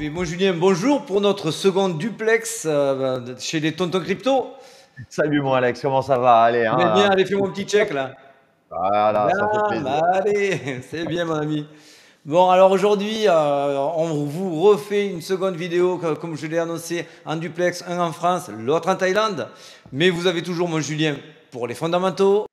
Mais bon Julien, bonjour pour notre second duplex chez les Tontons Crypto. Salut mon Alex, comment ça va? Allez, Vous allez bien, hein, allez faire mon petit check là. voilà, ça fait Bien, plaisir. bah, allez, c'est bien mon ami. Bon alors aujourd'hui, on vous refait une seconde vidéo, comme je l'ai annoncé, en duplex, un en France, l'autre en Thaïlande. Mais vous avez toujours mon Julien pour les fondamentaux.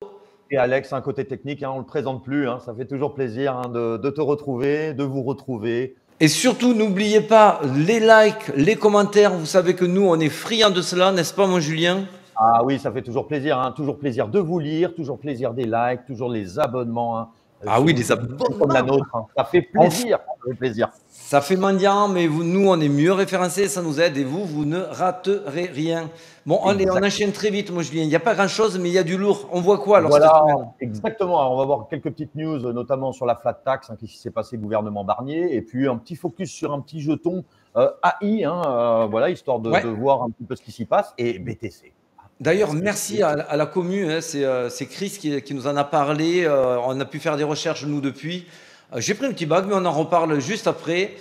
Et Alex, un côté technique, hein, on ne le présente plus, hein, ça fait toujours plaisir hein, de te retrouver, de vous retrouver. Et surtout, n'oubliez pas les likes, les commentaires. Vous savez que nous, on est friands de cela, n'est-ce pas mon Julien? Ah oui, ça fait toujours plaisir de vous lire, toujours plaisir des likes, toujours les abonnements hein, Ah sur oui, une des chaîne comme la abonnements. nôtre. Hein. Ça fait plaisir, ça fait plaisir. Ça fait mendiant, mais nous, on est mieux référencés, ça nous aide, et vous, vous ne raterez rien. Bon, allez, on Exact. enchaîne très vite, moi, Julien. Il n'y a pas grand-chose, mais il y a du lourd. On voit quoi, alors, cette Voilà, semaine? exactement. Alors, on va voir quelques petites news, notamment sur la flat tax, hein, qui s'est passé gouvernement Barnier, et puis un petit focus sur un petit jeton AI, hein, voilà, histoire Ouais. de voir un petit peu ce qui s'y passe, et BTC. D'ailleurs, BTC. merci à la commu, hein, c'est Chris qui nous en a parlé. On a pu faire des recherches, nous, depuis. J'ai pris un petit bug, mais on en reparle juste après.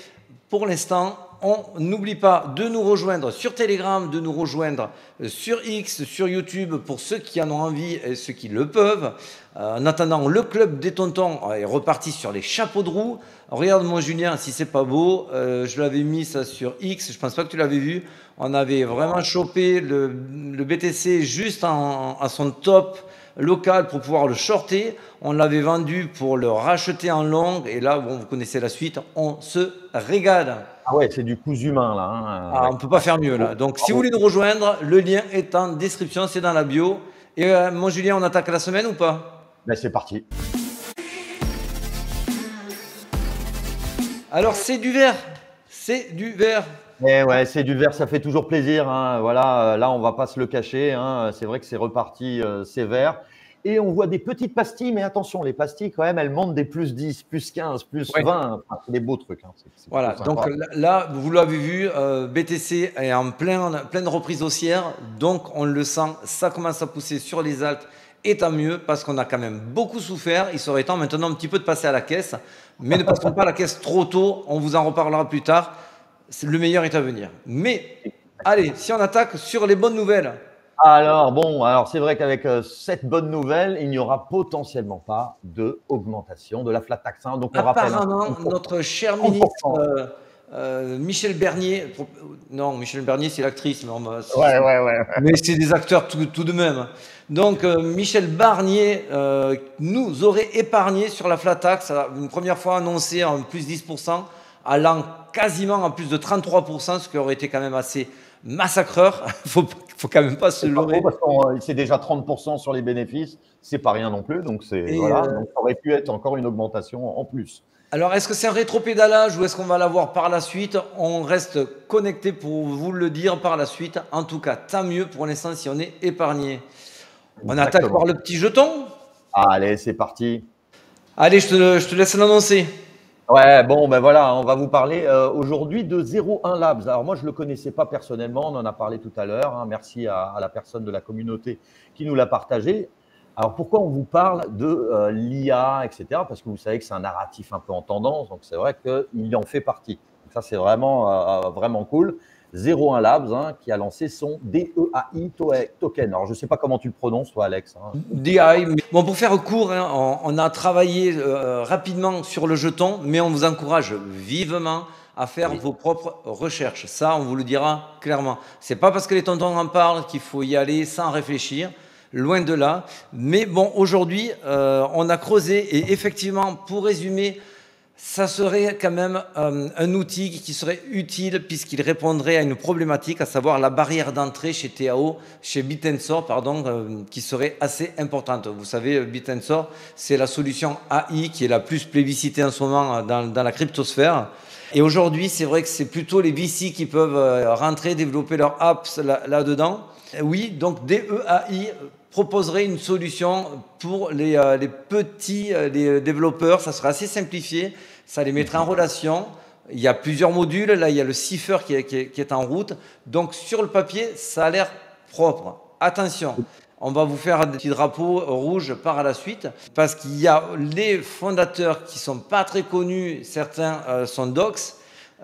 Pour l'instant, on n'oublie pas de nous rejoindre sur Telegram, de nous rejoindre sur X, sur YouTube, pour ceux qui en ont envie et ceux qui le peuvent. En attendant, le club des tontons est reparti sur les chapeaux de roue. Regarde mon Julien, si c'est pas beau, je l'avais mis ça sur X, je pense pas que tu l'avais vu. On avait vraiment chopé le BTC juste à son top local pour pouvoir le shorter. On l'avait vendu pour le racheter en long. Et là, bon, vous connaissez la suite, on se régale. Ah ouais, c'est du cousu humain, là. Hein, Ah, on ouais. ne peut pas faire mieux là. Donc, si vous Bravo. voulez nous rejoindre, le lien est en description, c'est dans la bio. Et mon Julien, on attaque la semaine ou pas? Ben, c'est parti. Alors, c'est du vert. C'est du vert. Et ouais, c'est du vert, ça fait toujours plaisir. Hein, voilà, là, on va pas se le cacher. Hein, c'est vrai que c'est reparti sévère. Et on voit des petites pastilles, mais attention, les pastilles, quand même, elles montent des plus 10, plus 15, plus Ouais. 20. Enfin, c'est des beaux trucs. Hein, c'est Voilà, plutôt donc sympa. là, vous l'avez vu, BTC est en pleine reprise haussière, donc on le sent, ça commence à pousser sur les altes, et tant mieux, parce qu'on a quand même beaucoup souffert, il serait temps maintenant un petit peu de passer à la caisse, mais ne passons pas à la caisse trop tôt, on vous en reparlera plus tard, le meilleur est à venir. Mais, allez, si on attaque sur les bonnes nouvelles. Alors, bon, alors c'est vrai qu'avec cette bonne nouvelle, il n'y aura potentiellement pas de augmentation de la flat tax. Hein. Donc, on rappelle, hein, Apparemment, notre cher ministre 30%. Michel Bernier, non, Michel Bernier, c'est l'actrice, non, Ouais, ouais, ouais. mais c'est des acteurs tout de même. Donc, Michel Barnier nous aurait épargné sur la flat tax, une première fois annoncé en plus 10%, allant quasiment à plus de 33%, ce qui aurait été quand même assez massacreur. Faut quand même pas se C'est pas leurrer. trop parce que c'est déjà 30% sur les bénéfices, c'est pas rien non plus. Donc, c'est Et voilà, donc ça aurait pu être encore une augmentation en plus. alors, est-ce que c'est un rétropédalage ou est-ce qu'on va l'avoir par la suite? On reste connecté pour vous le dire par la suite. En tout cas, tant mieux pour l'instant si on est épargné. On attaque Exactement. par le petit jeton. Allez, c'est parti. Allez, je te laisse l'annoncer. Ouais, bon, ben voilà, on va vous parler aujourd'hui de 01 Labs. Alors moi, je ne le connaissais pas personnellement, on en a parlé tout à l'heure. Hein. Merci à la personne de la communauté qui nous l'a partagé. Alors pourquoi on vous parle de l'IA, etc. Parce que vous savez que c'est un narratif un peu en tendance, donc c'est vrai qu'il en fait partie. Donc ça, c'est vraiment cool. 01 Labs, hein, qui a lancé son DEAI token. Alors je ne sais pas comment tu le prononces, toi, Alex. Hein. DI. Bon, pour faire court, hein, on a travaillé rapidement sur le jeton, mais on vous encourage vivement à faire Oui. vos propres recherches. Ça, on vous le dira clairement. C'est pas parce que les tontons en parlent qu'il faut y aller sans réfléchir. Loin de là. Mais bon, aujourd'hui, on a creusé et effectivement, pour résumer, ça serait quand même un outil qui serait utile puisqu'il répondrait à une problématique, à savoir la barrière d'entrée chez TAO, chez Bitensor, pardon, qui serait assez importante. Vous savez, Bitensor, c'est la solution AI qui est la plus plébiscitée en ce moment dans la cryptosphère. Et aujourd'hui, c'est vrai que c'est plutôt les VC qui peuvent rentrer, développer leurs apps là-dedans. Oui, donc DEAI proposerait une solution pour les petits les développeurs. Ça serait assez simplifié. Ça les mettrait en relation. Il y a plusieurs modules. Là, il y a le cipher qui est en route. Donc, sur le papier, ça a l'air propre. Attention, on va vous faire des petits drapeaux rouges par la suite parce qu'il y a les fondateurs qui ne sont pas très connus. Certains sont docs.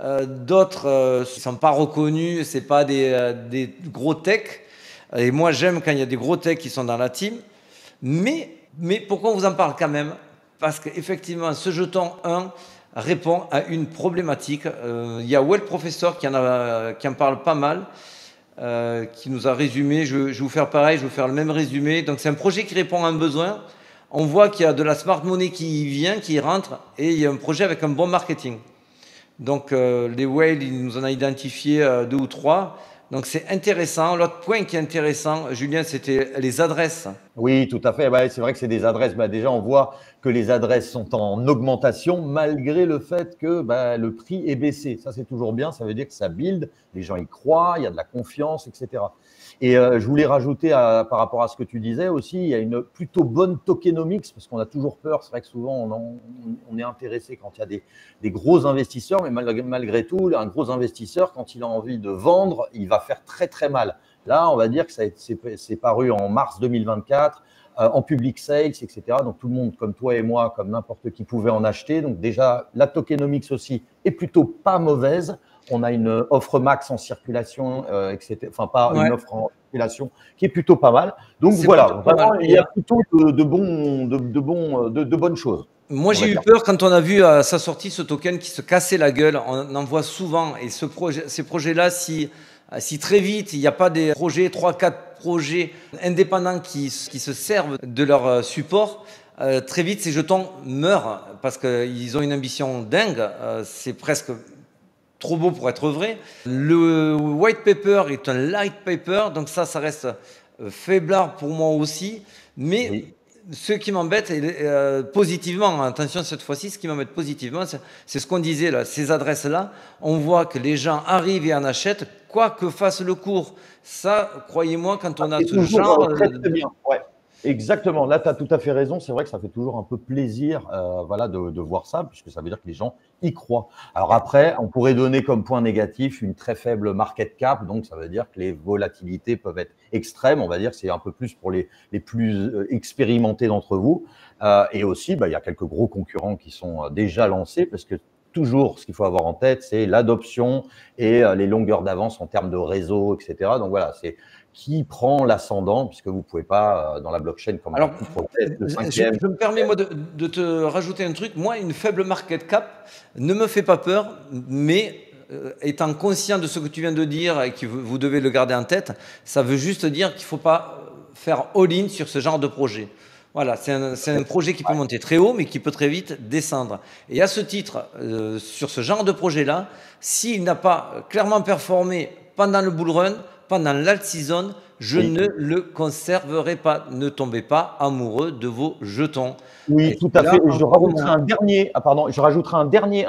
D'autres ne sont pas reconnus, ce n'est pas des gros techs. Et moi, j'aime quand il y a des gros techs qui sont dans la team. Mais pourquoi on vous en parle quand même? Parce qu'effectivement, ce jeton 1 répond à une problématique. Il y a Well Professor qui en parle pas mal, qui nous a résumé. Je vais vous faire pareil, je vais vous faire le même résumé. Donc c'est un projet qui répond à un besoin. On voit qu'il y a de la smart money qui vient, qui rentre, et il y a un projet avec un bon marketing. Donc les Whale, ils nous en ont identifié 2 ou 3. Donc c'est intéressant. L'autre point qui est intéressant, Julien, c'était les adresses. Oui, tout à fait. Bah, c'est vrai que c'est des adresses. Bah, déjà, on voit que les adresses sont en augmentation malgré le fait que bah, le prix est baissé. Ça, c'est toujours bien. Ça veut dire que ça build. Les gens y croient, il y a de la confiance, etc. Et je voulais rajouter par rapport à ce que tu disais aussi, il y a une plutôt bonne tokenomics parce qu'on a toujours peur. C'est vrai que souvent, on est intéressé quand il y a des gros investisseurs, mais malgré tout, un gros investisseur, quand il a envie de vendre, il va faire très, très mal. Là, on va dire que c'est paru en mars 2024, en public sales, etc. Donc, tout le monde, comme toi et moi, comme n'importe qui, pouvait en acheter. Donc, déjà, la tokenomics aussi est plutôt pas mauvaise. On a une offre max en circulation, etc. Enfin, pas une offre en circulation qui est plutôt pas mal. Donc, voilà, vraiment, il y a plutôt de bonnes choses. Moi, j'ai eu peur quand on a vu à sa sortie ce token qui se cassait la gueule. On en voit souvent. Et ces projets-là, si très vite, il n'y a pas des projets, 3-4 projets indépendants qui se servent de leur support, très vite, ces jetons meurent parce qu'ils ont une ambition dingue. C'est presque trop beau pour être vrai. Le white paper est un light paper, donc ça reste faiblard pour moi aussi. Mais oui, ce qui m'embête positivement, attention cette fois-ci, ce qui m'embête positivement, c'est ce qu'on disait là, ces adresses-là, on voit que les gens arrivent et en achètent, quoi que fasse le cours. Ça, croyez-moi, quand on a ce genre… Très bien, ouais. Exactement, là tu as tout à fait raison, c'est vrai que ça fait toujours un peu plaisir voilà, de voir ça, puisque ça veut dire que les gens y croient. Alors après, on pourrait donner comme point négatif une très faible market cap, donc ça veut dire que les volatilités peuvent être extrêmes, on va dire que c'est un peu plus pour les plus expérimentés d'entre vous. Et aussi, il y a quelques gros concurrents qui sont déjà lancés, parce que toujours, ce qu'il faut avoir en tête, c'est l'adoption et les longueurs d'avance en termes de réseau, etc. Donc voilà, c'est qui prend l'ascendant, puisque vous ne pouvez pas, dans la blockchain, comme alors, le cinquième… Je me permets, moi, de te rajouter un truc. Moi, une faible market cap ne me fait pas peur, mais étant conscient de ce que tu viens de dire et que vous devez le garder en tête, ça veut juste dire qu'il ne faut pas faire all-in sur ce genre de projet. Voilà, c'est un projet qui peut monter très haut, mais qui peut très vite descendre. Et à ce titre, sur ce genre de projet-là, s'il n'a pas clairement performé pendant le bull run, pendant l'alt-season, je ne le conserverai pas. Ne tombez pas amoureux de vos jetons. Oui, tout à fait. Je rajouterai un dernier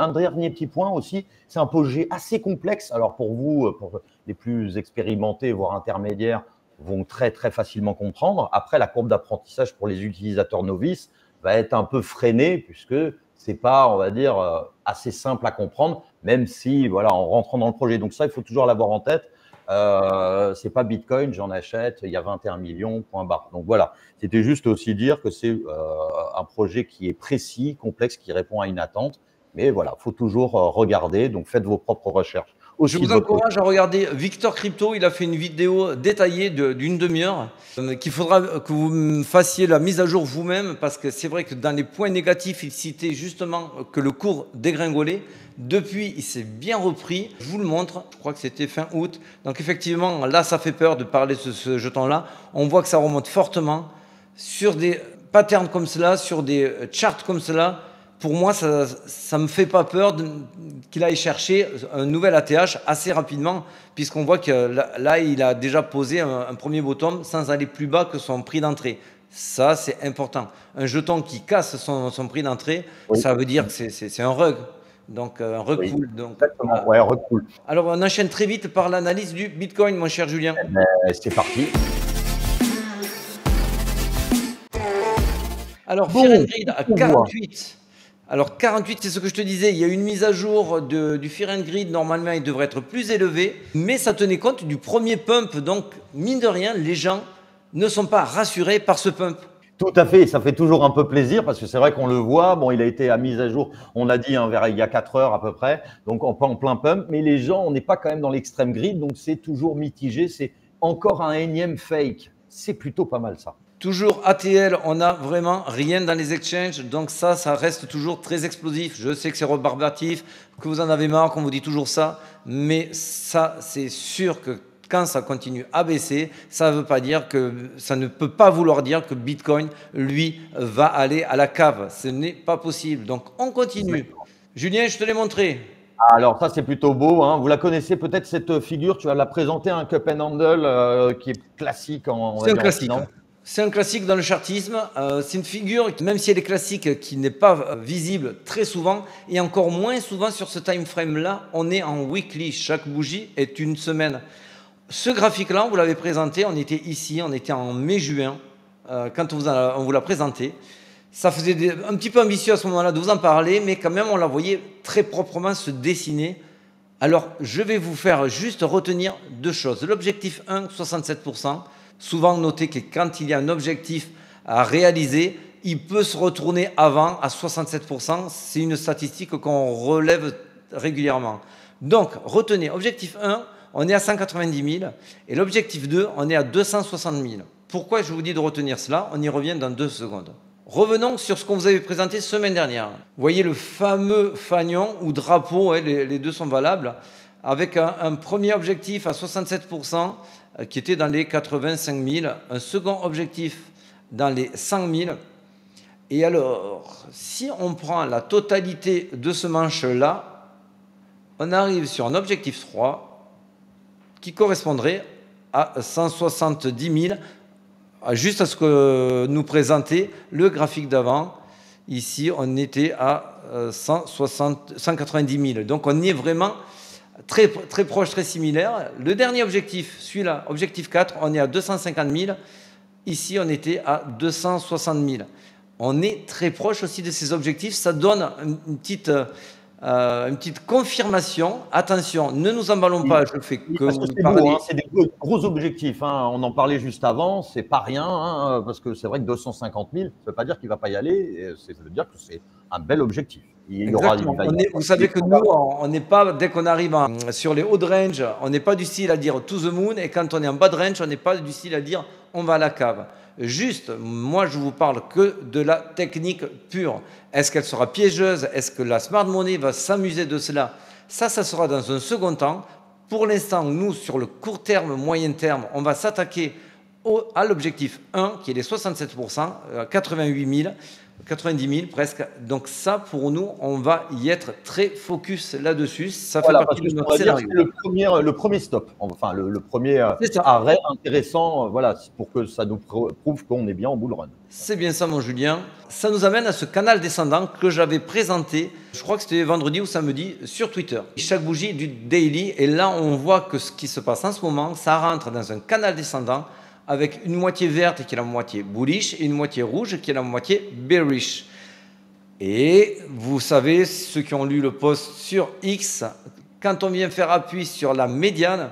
petit point aussi. C'est un projet assez complexe. Alors pour vous, pour les plus expérimentés, voire intermédiaires, vont très, très facilement comprendre. Après, la courbe d'apprentissage pour les utilisateurs novices va être un peu freinée puisque c'est pas, on va dire, assez simple à comprendre, même si, voilà, en rentrant dans le projet. Donc ça, il faut toujours l'avoir en tête. C'est pas Bitcoin, j'en achète, il y a 21 millions, point barre. Donc voilà, c'était juste aussi dire que c'est un projet qui est précis, complexe, qui répond à une attente. Mais voilà, il faut toujours regarder, donc faites vos propres recherches. Je vous encourage à regarder Victor Crypto. Il a fait une vidéo détaillée d'une demi-heure qu'il faudra que vous fassiez la mise à jour vous-même parce que c'est vrai que dans les points négatifs, il citait justement que le cours dégringolait. Depuis, il s'est bien repris. Je vous le montre. Je crois que c'était fin août. Donc effectivement, là, ça fait peur de parler de ce jeton-là. On voit que ça remonte fortement sur des patterns comme cela, sur des charts comme cela. Pour moi, ça ne me fait pas peur qu'il aille chercher un nouvel ATH assez rapidement, puisqu'on voit que là, il a déjà posé un premier bottom sans aller plus bas que son prix d'entrée. Ça, c'est important. Un jeton qui casse son prix d'entrée, oui, ça veut dire que c'est un rug. Donc, un rug oui, cool. Donc, exactement, ouais, un rug cool. Alors, on enchaîne très vite par l'analyse du Bitcoin, mon cher Julien. C'est parti. Alors, Fear and Greed à 48. Alors 48, c'est ce que je te disais, il y a une mise à jour du Fear and Greed, normalement il devrait être plus élevé, mais ça tenait compte du premier pump, donc mine de rien, les gens ne sont pas rassurés par ce pump. Tout à fait, ça fait toujours un peu plaisir parce que c'est vrai qu'on le voit. Bon, il a été à mise à jour, on a dit, hein, vers il y a 4 heures à peu près, donc en plein pump. Mais les gens, on n'est pas quand même dans l'extrême grid, donc c'est toujours mitigé. C'est encore un énième fake. C'est plutôt pas mal ça. Toujours ATL, on n'a vraiment rien dans les exchanges, donc ça reste toujours très explosif. Je sais que c'est rébarbatif, que vous en avez marre, qu'on vous dit toujours ça, mais ça, c'est sûr que quand ça continue à baisser, ça ne veut pas dire que, ça ne peut pas vouloir dire que Bitcoin, lui, va aller à la cave. Ce n'est pas possible. Donc, on continue. Julien, je te l'ai montré. Alors ça, c'est plutôt beau, hein. Vous la connaissez peut-être cette figure, tu vas la présenter, un cup and handle qui est classique on va C'est un dire en classique. finance. C'est un classique dans le chartisme. C'est une figure, même si elle est classique, qui n'est pas visible très souvent, et encore moins souvent sur ce time frame-là. On est en weekly. Chaque bougie est une semaine. Ce graphique-là, on vous l'avait présenté, on était ici, on était en mai-juin, quand on vous l'a présenté. Ça faisait un petit peu ambitieux à ce moment-là de vous en parler, mais quand même, on la voyait très proprement se dessiner. Alors, je vais vous faire juste retenir deux choses. L'objectif 1, 67%. Souvent, notez que quand il y a un objectif à réaliser, il peut se retourner avant à 67%. C'est une statistique qu'on relève régulièrement. Donc, retenez, objectif 1, on est à 190 000. Et l'objectif 2, on est à 260 000. Pourquoi je vous dis de retenir cela? On y revient dans 2 secondes. Revenons sur ce qu'on vous avait présenté semaine dernière. Vous voyez le fameux fanion ou drapeau, hein, les deux sont valables, avec un premier objectif à 67% qui était dans les 85 000, un second objectif dans les 100 000. Et alors, si on prend la totalité de ce manche-là, on arrive sur un objectif 3 qui correspondrait à 170 000, juste à ce que nous présentait le graphique d'avant. Ici, on était à 190 000. Donc, on y est vraiment très, très proche, très similaire. Le dernier objectif, celui-là, objectif 4, on est à 250 000. Ici, on était à 260 000. On est très proche aussi de ces objectifs. Ça donne une petite confirmation. Attention, ne nous emballons pas, je fais que parce que vous c'est parler. beau, hein, c'est des gros objectifs, hein. On en parlait juste avant, c'est pas rien, hein, parce que c'est vrai que 250 000, ça ne veut pas dire qu'il ne va pas y aller, ça veut dire que c'est un bel objectif. Exactement. Vous savez que nous, on n'est pas, dès qu'on arrive sur les hauts de range, on n'est pas du style à dire to the moon, et quand on est en bas de range, on n'est pas du style à dire on va à la cave. Juste, moi je vous parle que de la technique pure. Est-ce qu'elle sera piégeuse? Est-ce que la smart money va s'amuser de cela? Ça sera dans un second temps. Pour l'instant, nous, sur le court terme, moyen terme, on va s'attaquer à l'objectif 1, qui est les 67%, 88 000. 90 000 presque. Donc ça, pour nous, on va y être très focus là-dessus. Ça fait partie de notre scénario. C'est le premier stop, enfin le premier arrêt intéressant, voilà, pour que ça nous prouve qu'on est bien en bull run. C'est bien ça, mon Julien. Ça nous amène à ce canal descendant que j'avais présenté, je crois que c'était vendredi ou samedi, sur Twitter. Chaque bougie du daily, et là, on voit que ce qui se passe en ce moment, ça rentre dans un canal descendant avec une moitié verte qui est la moitié bullish et une moitié rouge qui est la moitié bearish. Et vous savez, ceux qui ont lu le post sur X, quand on vient faire appui sur la médiane,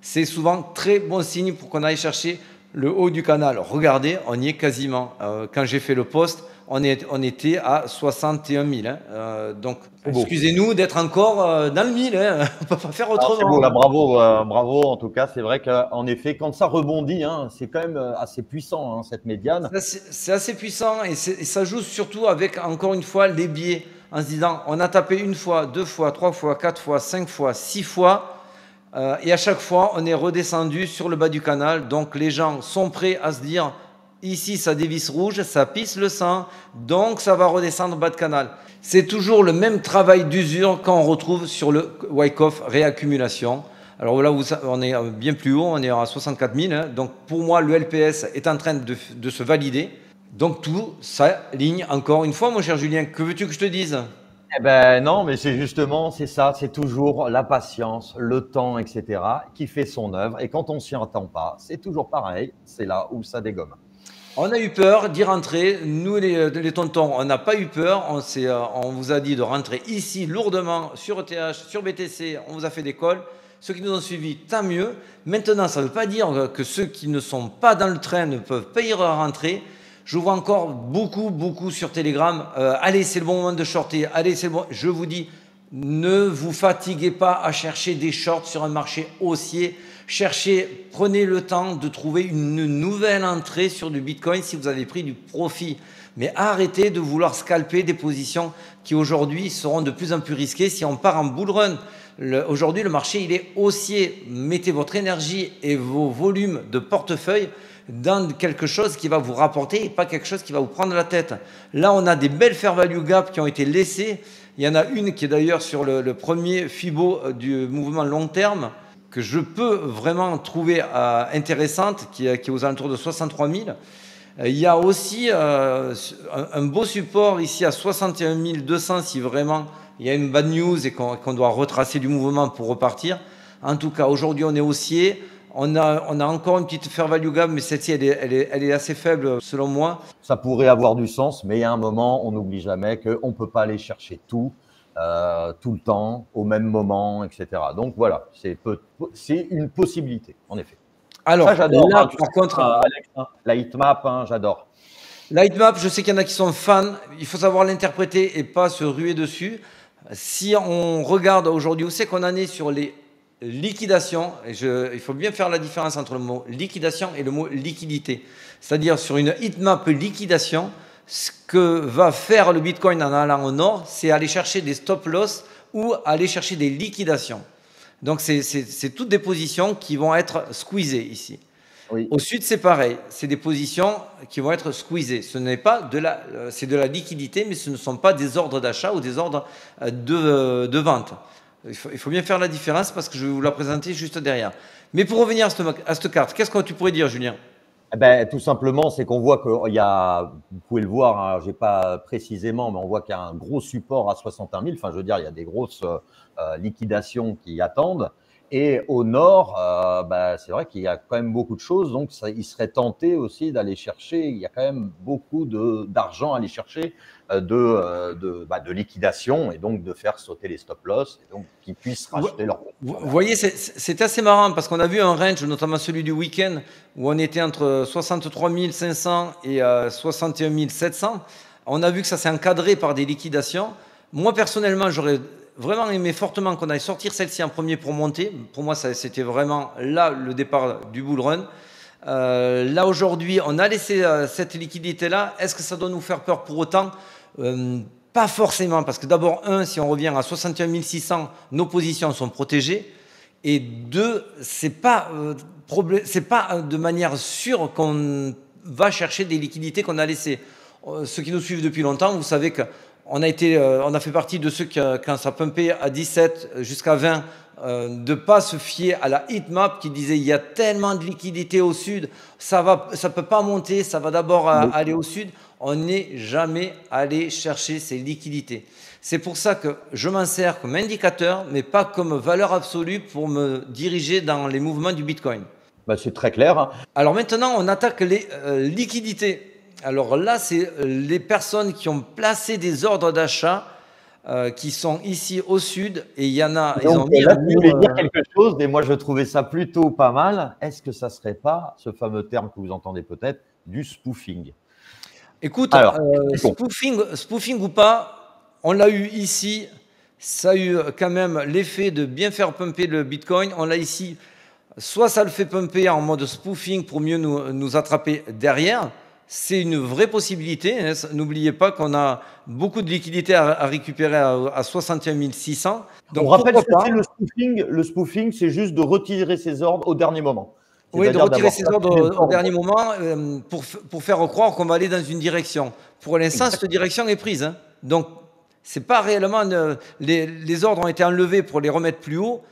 c'est souvent très bon signe pour qu'on aille chercher le haut du canal. Regardez, on y est quasiment. Quand j'ai fait le post, on était à 61 000. Hein. Donc, excusez-nous d'être encore dans le 1000. Hein. On ne peut pas faire autrement. C'est beau, là, bravo, bravo. En tout cas, c'est vrai qu'en effet, quand ça rebondit, hein, c'est quand même assez puissant, hein, cette médiane. C'est assez puissant et ça joue surtout avec, encore une fois, les biais. En se disant, on a tapé une fois, 2 fois, 3 fois, 4 fois, 5 fois, 6 fois. Et à chaque fois, on est redescendu sur le bas du canal. Donc, les gens sont prêts à se dire... Ici, ça dévisse rouge, ça pisse le sang, donc ça va redescendre bas de canal. C'est toujours le même travail d'usure qu'on retrouve sur le Wyckoff réaccumulation. Alors là, on est bien plus haut, on est à 64 000. Hein. Donc pour moi, le LPS est en train de se valider. Donc tout s'aligne encore une fois, mon cher Julien. Que veux-tu que je te dise ? Eh ben non, mais c'est justement, c'est ça, c'est toujours la patience, le temps, etc. qui fait son œuvre. Et quand on s'y entend pas, c'est toujours pareil, c'est là où ça dégomme. On a eu peur d'y rentrer. Nous, les tontons, on n'a pas eu peur. On vous a dit de rentrer ici lourdement sur ETH, sur BTC. On vous a fait des calls. Ceux qui nous ont suivis, tant mieux. Maintenant, ça ne veut pas dire que ceux qui ne sont pas dans le train ne peuvent pas y rentrer. Je vois encore beaucoup sur Telegram. Allez, c'est le bon moment de shorter. Allez, c'est bon. Je vous dis, ne vous fatiguez pas à chercher des shorts sur un marché haussier. Prenez le temps de trouver une nouvelle entrée sur du Bitcoin si vous avez pris du profit. Mais arrêtez de vouloir scalper des positions qui aujourd'hui seront de plus en plus risquées si on part en bull run. Aujourd'hui, le marché, il est haussier. Mettez votre énergie et vos volumes de portefeuille dans quelque chose qui va vous rapporter et pas quelque chose qui va vous prendre la tête. Là, on a des belles fair value gap qui ont été laissées. Il y en a une qui est d'ailleurs sur le premier Fibo du mouvement long terme que je peux vraiment trouver intéressante, qui est aux alentours de 63 000. Il y a aussi un beau support ici à 61 200 si vraiment il y a une bad news et qu'on doit retracer du mouvement pour repartir. En tout cas, aujourd'hui, on est haussier. On a encore une petite fair value gap, mais celle-ci, elle est assez faible selon moi. Ça pourrait avoir du sens, mais il y a un moment, on n'oublie jamais qu'on ne peut pas aller chercher tout le temps, au même moment, etc. Donc voilà, c'est une possibilité, en effet. Alors, ça, j'adore. Là, par contre, Alex, la heatmap, j'adore. La heatmap, je sais qu'il y en a qui sont fans. Il faut savoir l'interpréter et pas se ruer dessus. Si on regarde aujourd'hui où c'est qu'on en est sur les liquidations, il faut bien faire la différence entre le mot liquidation et le mot liquidité. C'est-à-dire sur une heatmap liquidation, ce que va faire le Bitcoin en allant au nord, c'est aller chercher des stop loss ou aller chercher des liquidations. Donc c'est toutes des positions qui vont être squeezées ici. Oui. Au sud, c'est pareil. C'est des positions qui vont être squeezées. Ce n'est pas c'est de la liquidité, mais ce ne sont pas des ordres d'achat ou des ordres de vente. Il faut bien faire la différence parce que je vais vous la présenter juste derrière. Mais pour revenir à cette carte, qu'est-ce que tu pourrais dire, Julien? Tout simplement, c'est qu'on voit qu'il y a, vous pouvez le voir, je n'ai pas précisément, mais on voit qu'il y a un gros support à 61 000. Enfin, je veux dire, il y a des grosses liquidations qui attendent. Et au nord, c'est vrai qu'il y a quand même beaucoup de choses. Donc, il serait tenté aussi d'aller chercher. Il y a quand même beaucoup d'argent à aller chercher de liquidation et donc de faire sauter les stop loss et donc qu'ils puissent racheter leur. Vous voyez, c'est assez marrant parce qu'on a vu un range, notamment celui du week-end, où on était entre 63 500 et 61 700. On a vu que ça s'est encadré par des liquidations. Moi, personnellement, j'aurais vraiment aimé fortement qu'on aille sortir celle-ci en premier pour monter. Pour moi, c'était vraiment là le départ du bull run. Là, aujourd'hui, on a laissé cette liquidité-là. Est-ce que ça doit nous faire peur pour autant? Pas forcément, parce que d'abord, si on revient à 61 600, nos positions sont protégées. Et deux, c'est pas de manière sûre qu'on va chercher des liquidités qu'on a laissées. Ceux qui nous suivent depuis longtemps, vous savez que on a fait partie de ceux qui, quand ça pumpait à 17 jusqu'à 20, de ne pas se fier à la heatmap qui disait il y a tellement de liquidités au sud, ça ne peut pas monter, ça va d'abord aller au sud. On n'est jamais allé chercher ces liquidités. C'est pour ça que je m'en sers comme indicateur, mais pas comme valeur absolue pour me diriger dans les mouvements du Bitcoin. C'est très clair. Alors maintenant, on attaque les liquidités. Alors là, c'est les personnes qui ont placé des ordres d'achat qui sont ici au sud et il y en a. Donc, là, tu voulais dire quelque chose et moi je trouvais ça plutôt pas mal. Est-ce que ça ne serait pas ce fameux terme que vous entendez peut-être du spoofing? Écoute, alors, spoofing ou pas, on l'a eu ici. Ça a eu quand même l'effet de bien faire pumper le Bitcoin. On l'a ici. Soit ça le fait pumper en mode spoofing pour mieux nous attraper derrière. C'est une vraie possibilité. Hein. N'oubliez pas qu'on a beaucoup de liquidités à récupérer à 61 600. Donc, on rappelle ce que c'est le spoofing. Le spoofing, c'est juste de retirer ses ordres au dernier moment. Oui, de retirer ses ordres au dernier moment pour faire croire qu'on va aller dans une direction. Pour l'instant, cette direction est prise. Hein. Donc, c'est pas réellement… les ordres ont été enlevés pour les remettre plus haut.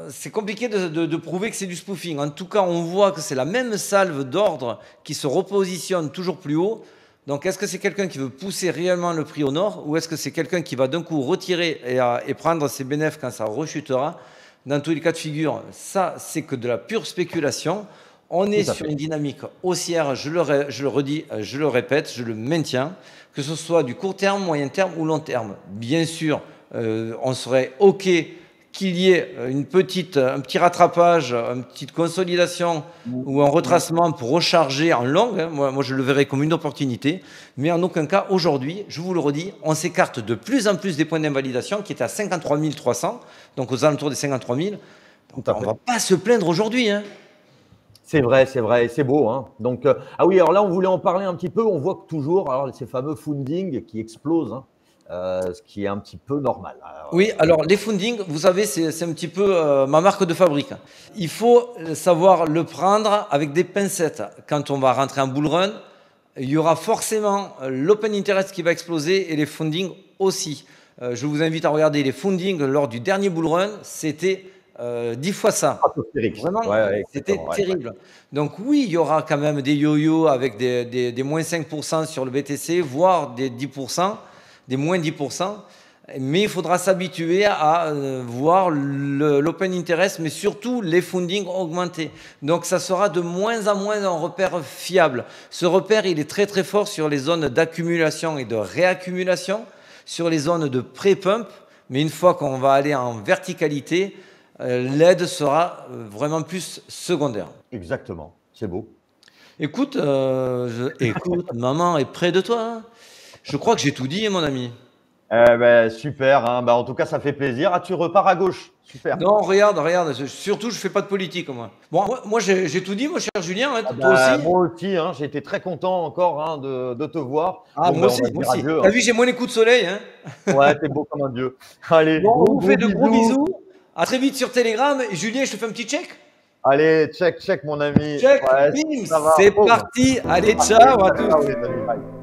C'est compliqué de prouver que c'est du spoofing. En tout cas, on voit que c'est la même salve d'ordre qui se repositionne toujours plus haut. Donc, est-ce que c'est quelqu'un qui veut pousser réellement le prix au nord ou est-ce que c'est quelqu'un qui va d'un coup retirer et prendre ses bénéfices quand ça rechutera? Dans tous les cas de figure, ça, c'est que de la pure spéculation. On est sur une dynamique haussière, je le redis, je le répète, je le maintiens, que ce soit du court terme, moyen terme ou long terme. Bien sûr, on serait OK qu'il y ait un petit rattrapage, une petite consolidation ou un retracement pour recharger en longue. Hein. Moi, je le verrais comme une opportunité. Mais en aucun cas, aujourd'hui, je vous le redis, on s'écarte de plus en plus des points d'invalidation qui étaient à 53 300, donc aux alentours des 53 000. Donc, on ne va pas se plaindre aujourd'hui. Hein. C'est vrai, c'est beau. Hein. Donc, ah oui, alors là, on voulait en parler un petit peu. On voit que toujours, alors, ces fameux funding qui explosent, hein, ce qui est un petit peu normal. Alors, oui, alors les funding, vous savez, c'est un petit peu ma marque de fabrique. Il faut savoir le prendre avec des pincettes. Quand on va rentrer en bull run, il y aura forcément l'open interest qui va exploser et les funding aussi. Je vous invite à regarder les funding lors du dernier bull run, c'était 10 fois ça. Vraiment, c'était terrible. Donc oui, il y aura quand même des yo-yo avec des moins 5% sur le BTC, voire des 10%, des moins 10%. Mais il faudra s'habituer à voir l'open interest, mais surtout les funding augmenter. Donc ça sera de moins en moins un repère fiable. Ce repère, il est très très fort sur les zones d'accumulation et de réaccumulation, sur les zones de pré-pump. Mais une fois qu'on va aller en verticalité, l'aide sera vraiment plus secondaire. Exactement, c'est beau. Écoute, écoute, maman est près de toi. Hein. Je crois que j'ai tout dit, mon ami. Super, hein. En tout cas, ça fait plaisir. Ah, tu repars à gauche. Super. Non, regarde. Surtout, je ne fais pas de politique, moi. Bon, moi j'ai tout dit, mon cher Julien. Hein, toi aussi. Moi aussi, hein, j'ai été très content encore hein, de te voir. Ah, moi aussi. T'as vu, j'ai moins les coups de soleil. Hein. Ouais, t'es beau comme un dieu. Allez, bon, on vous fait de gros bisous. À très vite sur Telegram. Et Julien, je te fais un petit check. Allez, check, mon ami. Check, bim, c'est parti. Allez, ciao à tous.